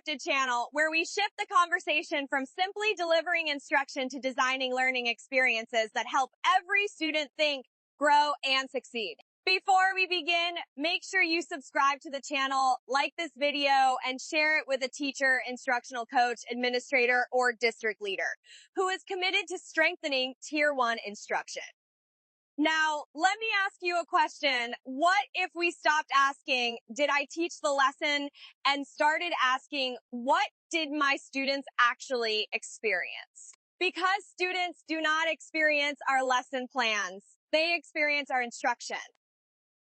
shifted channel where we shift the conversation from simply delivering instruction to designing learning experiences that help every student think, grow, and succeed. Before we begin, make sure you subscribe to the channel, like this video, and share it with a teacher, instructional coach, administrator, or district leader who is committed to strengthening Tier 1 instruction. Now, let me ask you a question. What if we stopped asking, did I teach the lesson, and started asking, what did my students actually experience? Because students do not experience our lesson plans, they experience our instruction.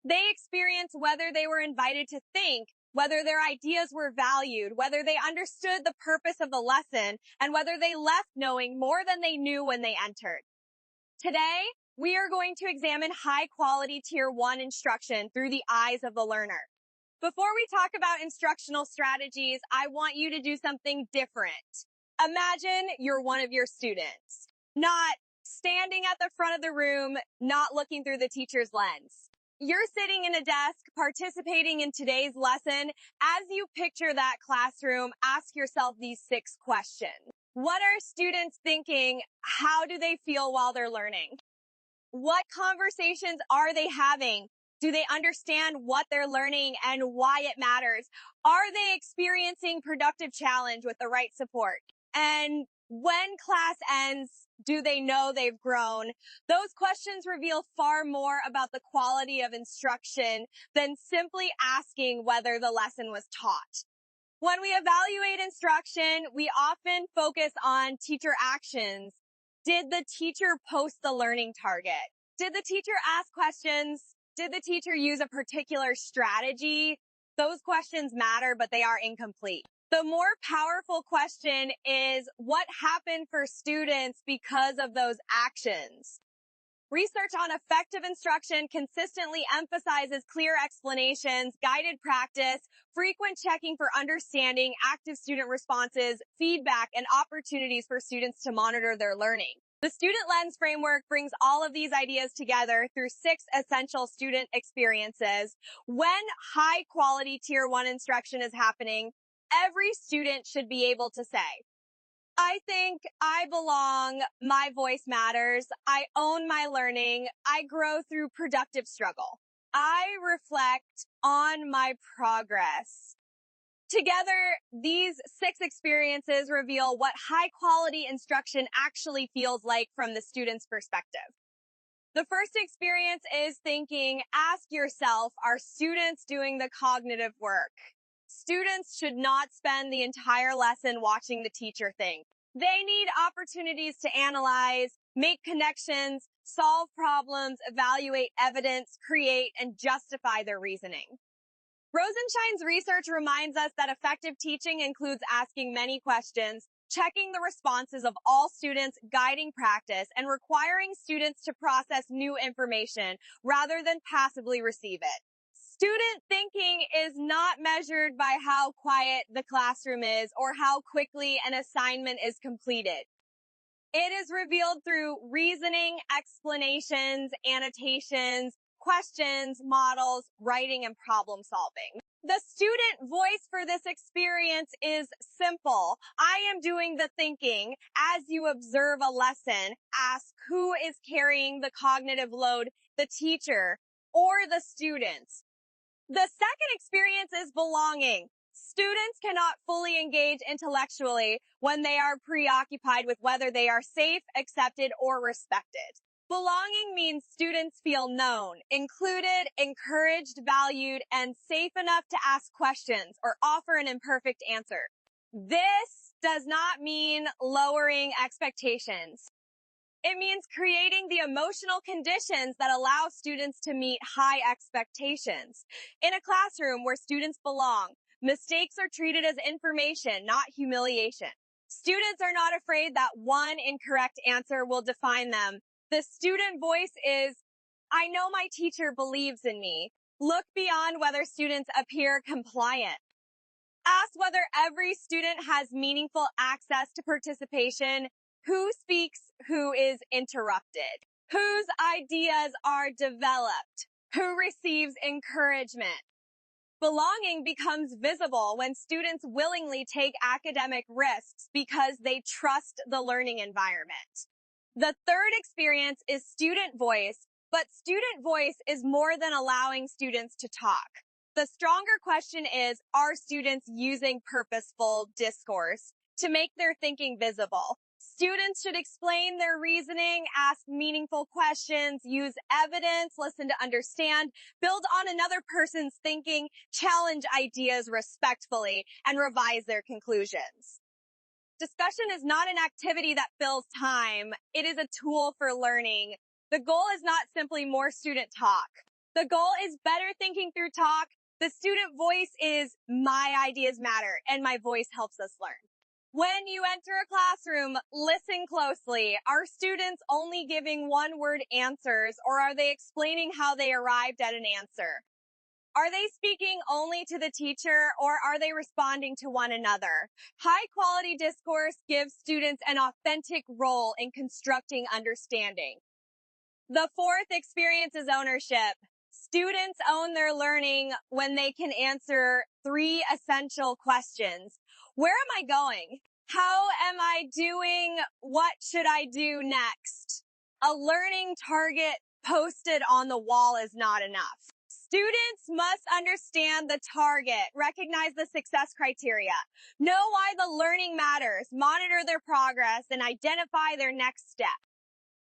They experience whether they were invited to think, whether their ideas were valued, whether they understood the purpose of the lesson, and whether they left knowing more than they knew when they entered. Today, we are going to examine high-quality Tier 1 instruction through the eyes of the learner. Before we talk about instructional strategies, I want you to do something different. Imagine you're one of your students, not standing at the front of the room, not looking through the teacher's lens. You're sitting in a desk, participating in today's lesson. As you picture that classroom, ask yourself these 6 questions. What are students thinking? How do they feel while they're learning? What conversations are they having? Do they understand what they're learning and why it matters? Are they experiencing productive challenge with the right support? And when class ends, do they know they've grown? Those questions reveal far more about the quality of instruction than simply asking whether the lesson was taught. When we evaluate instruction, we often focus on teacher actions. Did the teacher post the learning target? Did the teacher ask questions? Did the teacher use a particular strategy? Those questions matter, but they are incomplete. The more powerful question is, what happened for students because of those actions? Research on effective instruction consistently emphasizes clear explanations, guided practice, frequent checking for understanding, active student responses, feedback, and opportunities for students to monitor their learning. The Student Lens framework brings all of these ideas together through 6 essential student experiences. When high-quality Tier 1 instruction is happening, every student should be able to say, I think, I belong, my voice matters, I own my learning, I grow through productive struggle. I reflect on my progress. Together, these 6 experiences reveal what high-quality instruction actually feels like from the student's perspective. The first experience is thinking, ask yourself, are students doing the cognitive work? Students should not spend the entire lesson watching the teacher think. They need opportunities to analyze, make connections, solve problems, evaluate evidence, create, and justify their reasoning. Rosenshine's research reminds us that effective teaching includes asking many questions, checking the responses of all students, guiding practice, and requiring students to process new information rather than passively receive it. Student thinking is not measured by how quiet the classroom is or how quickly an assignment is completed. It is revealed through reasoning, explanations, annotations, questions, models, writing, and problem solving. The student voice for this experience is simple. I am doing the thinking. As you observe a lesson, ask who is carrying the cognitive load, the teacher or the students. The second experience is belonging. Students cannot fully engage intellectually when they are preoccupied with whether they are safe, accepted, or respected. Belonging means students feel known, included, encouraged, valued, and safe enough to ask questions or offer an imperfect answer. This does not mean lowering expectations. It means creating the emotional conditions that allow students to meet high expectations. In a classroom where students belong, mistakes are treated as information, not humiliation. Students are not afraid that one incorrect answer will define them. The student voice is, I know my teacher believes in me. Look beyond whether students appear compliant. Ask whether every student has meaningful access to participation. Who speaks? Who is interrupted? Whose ideas are developed? Who receives encouragement? Belonging becomes visible when students willingly take academic risks because they trust the learning environment. The third experience is student voice, but student voice is more than allowing students to talk. The stronger question is, are students using purposeful discourse to make their thinking visible? Students should explain their reasoning, ask meaningful questions, use evidence, listen to understand, build on another person's thinking, challenge ideas respectfully, and revise their conclusions. Discussion is not an activity that fills time. It is a tool for learning. The goal is not simply more student talk. The goal is better thinking through talk. The student voice is my ideas matter, and my voice helps us learn. When you enter a classroom, listen closely. Are students only giving one-word answers, or are they explaining how they arrived at an answer? Are they speaking only to the teacher, or are they responding to one another? High-quality discourse gives students an authentic role in constructing understanding. The fourth experience is ownership. Students own their learning when they can answer 3 essential questions. Where am I going? How am I doing? What should I do next? A learning target posted on the wall is not enough. Students must understand the target, recognize the success criteria, know why the learning matters, monitor their progress, and identify their next step.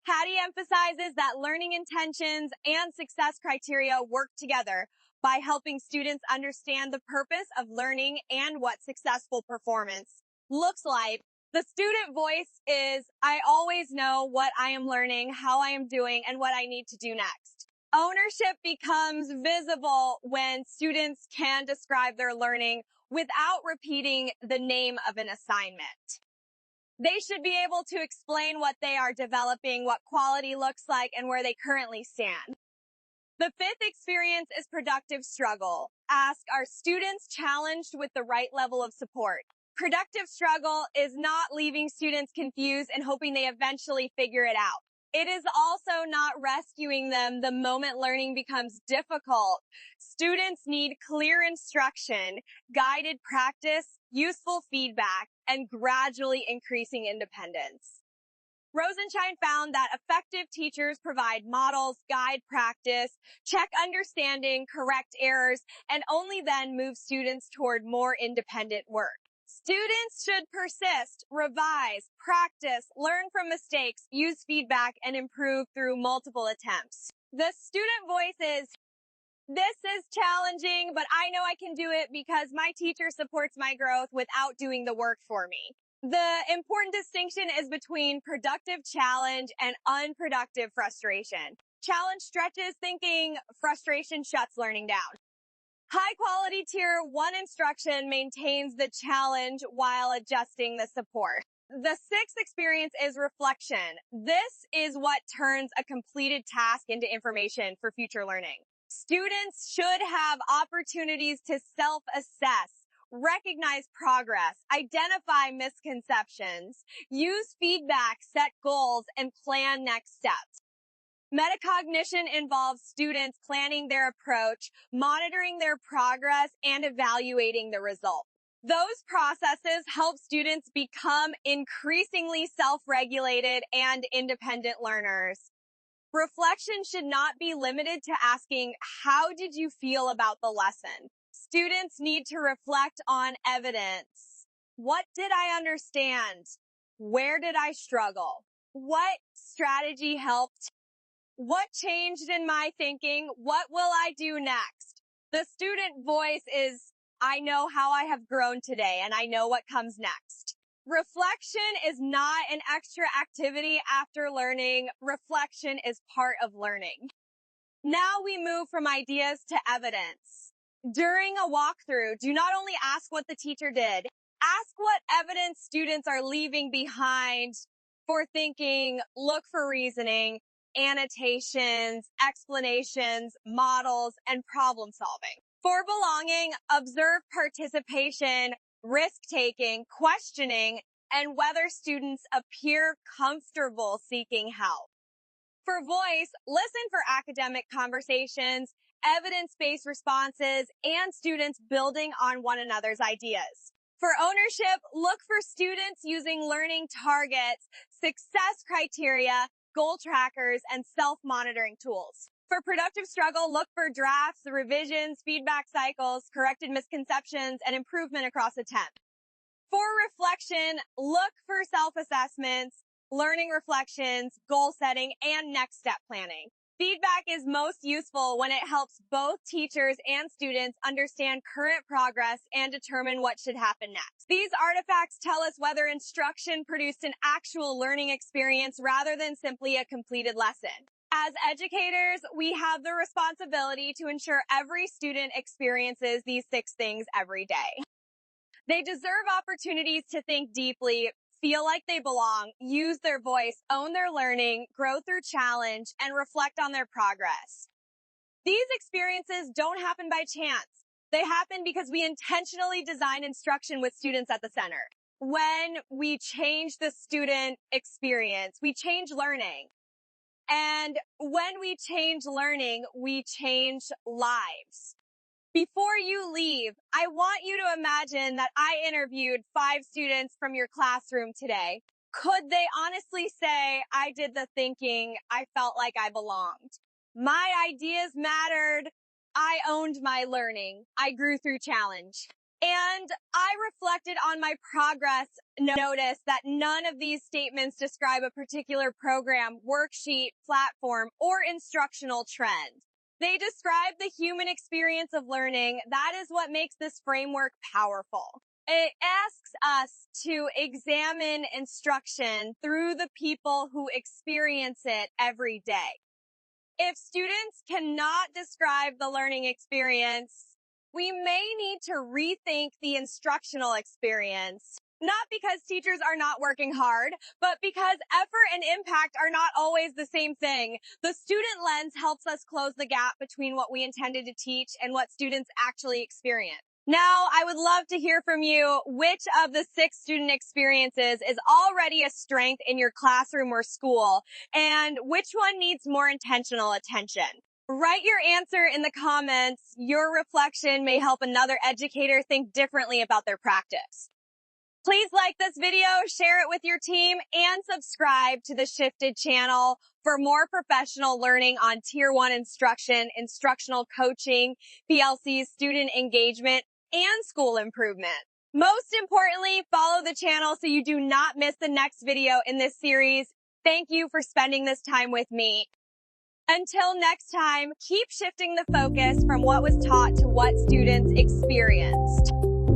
Hattie emphasizes that learning intentions and success criteria work together by helping students understand the purpose of learning and what successful performance looks like. The student voice is, I always know what I am learning, how I am doing, and what I need to do next. Ownership becomes visible when students can describe their learning without repeating the name of an assignment. They should be able to explain what they are developing, what quality looks like, and where they currently stand. The fifth experience is productive struggle. Ask, are students challenged with the right level of support? Productive struggle is not leaving students confused and hoping they eventually figure it out. It is also not rescuing them the moment learning becomes difficult. Students need clear instruction, guided practice, useful feedback, and gradually increasing independence. Rosenshine found that effective teachers provide models, guide practice, check understanding, correct errors, and only then move students toward more independent work. Students should persist, revise, practice, learn from mistakes, use feedback, and improve through multiple attempts. The student voice is, this is challenging, but I know I can do it because my teacher supports my growth without doing the work for me. The important distinction is between productive challenge and unproductive frustration. Challenge stretches thinking, frustration shuts learning down. High quality tier 1 instruction maintains the challenge while adjusting the support. The sixth experience is reflection. This is what turns a completed task into information for future learning. Students should have opportunities to self-assess, recognize progress, identify misconceptions, use feedback, set goals, and plan next steps. Metacognition involves students planning their approach, monitoring their progress, and evaluating the result. Those processes help students become increasingly self-regulated and independent learners. Reflection should not be limited to asking, how did you feel about the lesson? Students need to reflect on evidence. What did I understand? Where did I struggle? What strategy helped? What changed in my thinking? What will I do next? The student voice is, I know how I have grown today, and I know what comes next. Reflection is not an extra activity after learning. Reflection is part of learning. Now we move from ideas to evidence. During a walkthrough, do not only ask what the teacher did, ask what evidence students are leaving behind for thinking, look for reasoning, annotations, explanations, models, and problem solving. For belonging, observe participation, risk-taking, questioning, and whether students appear comfortable seeking help. For voice, listen for academic conversations, evidence-based responses, and students building on one another's ideas. For ownership, look for students using learning targets, success criteria, goal trackers, and self-monitoring tools. For productive struggle, look for drafts, revisions, feedback cycles, corrected misconceptions, and improvement across attempt. For reflection, look for self-assessments, learning reflections, goal setting, and next step planning. Feedback is most useful when it helps both teachers and students understand current progress and determine what should happen next. These artifacts tell us whether instruction produced an actual learning experience rather than simply a completed lesson. As educators, we have the responsibility to ensure every student experiences these 6 things every day. They deserve opportunities to think deeply, feel like they belong, use their voice, own their learning, grow through challenge, and reflect on their progress. These experiences don't happen by chance. They happen because we intentionally design instruction with students at the center. When we change the student experience, we change learning. And when we change learning, we change lives. Before you leave, I want you to imagine that I interviewed 5 students from your classroom today. Could they honestly say, I did the thinking, I felt like I belonged? My ideas mattered. I owned my learning. I grew through challenge. And I reflected on my progress, noticed that none of these statements describe a particular program, worksheet, platform, or instructional trend. They describe the human experience of learning. That is what makes this framework powerful. It asks us to examine instruction through the people who experience it every day. If students cannot describe the learning experience, we may need to rethink the instructional experience. Not because teachers are not working hard, but because effort and impact are not always the same thing. The student lens helps us close the gap between what we intended to teach and what students actually experience. Now, I would love to hear from you which of the 6 student experiences is already a strength in your classroom or school, and which one needs more intentional attention. Write your answer in the comments. Your reflection may help another educator think differently about their practice. Please like this video, share it with your team, and subscribe to the Shifted channel for more professional learning on Tier 1 instruction, instructional coaching, PLC student engagement, and school improvement. Most importantly, follow the channel so you do not miss the next video in this series. Thank you for spending this time with me. Until next time, keep shifting the focus from what was taught to what students experience.